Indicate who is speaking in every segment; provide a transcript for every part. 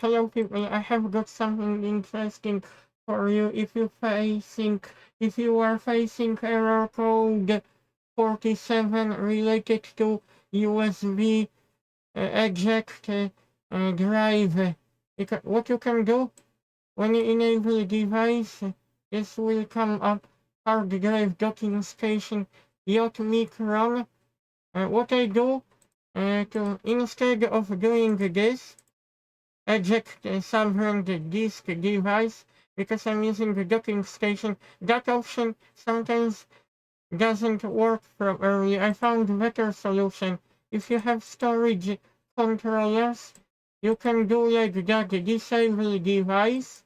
Speaker 1: Hello people, I have got something interesting for you. If you are facing error code 47 related to USB eject drive, what you can do when you enable the device, this will come up hard drive docking station yacht micron. What I do to instead of doing this, eject a sovereign disk device because I'm using the docking station. That option sometimes doesn't work properly. I found a better solution. If you have storage controllers, you can do like that, disable device.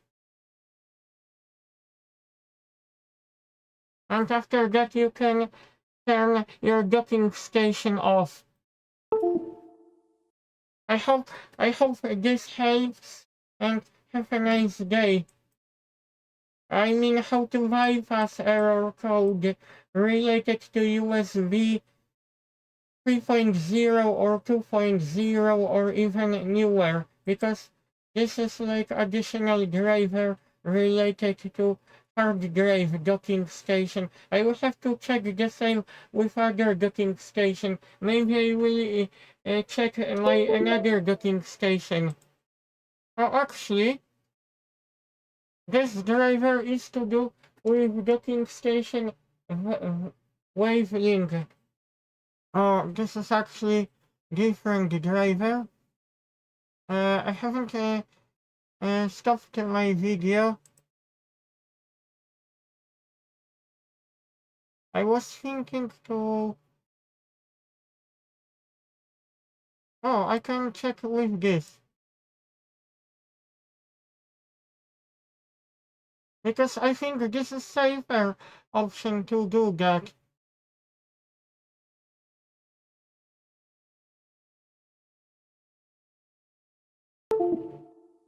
Speaker 1: And after that you can turn your docking station off. I hope this helps and have a nice day. I mean how to bypass error code related to USB 3.0 or 2.0 or even newer, because this is like additional driver related to hard drive docking station. I will have to check the same with other docking station. Maybe I will check my another docking station. Oh, actually, this driver is to do with docking station wavelength. Oh, this is actually different driver. I haven't stopped my video. I was thinking to... Oh, I can check with this. Because I think this is safer option to do that.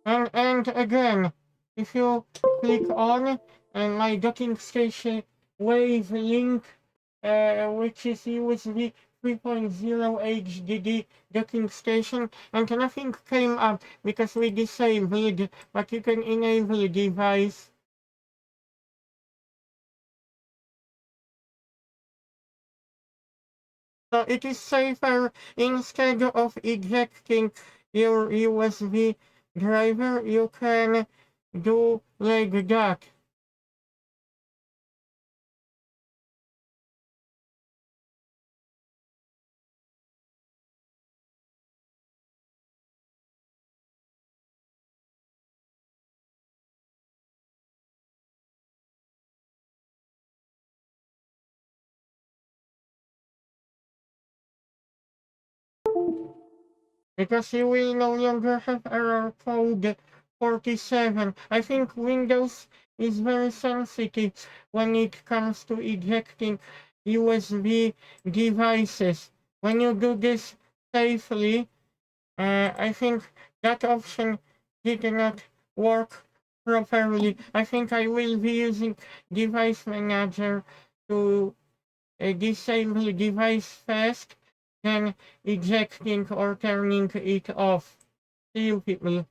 Speaker 1: And again, if you click on my docking station wavelength, which is USB 3.0 HDD docking station, and nothing came up because we disabled, but you can enable the device. So it is safer. Instead of ejecting your USB driver, you can do like that. Because you will no longer have error code 47. I think Windows is very sensitive when it comes to ejecting USB devices. When you do this safely, I think that option did not work properly. I think I will be using Device Manager to disable device fast, then ejecting or turning it off. See you people.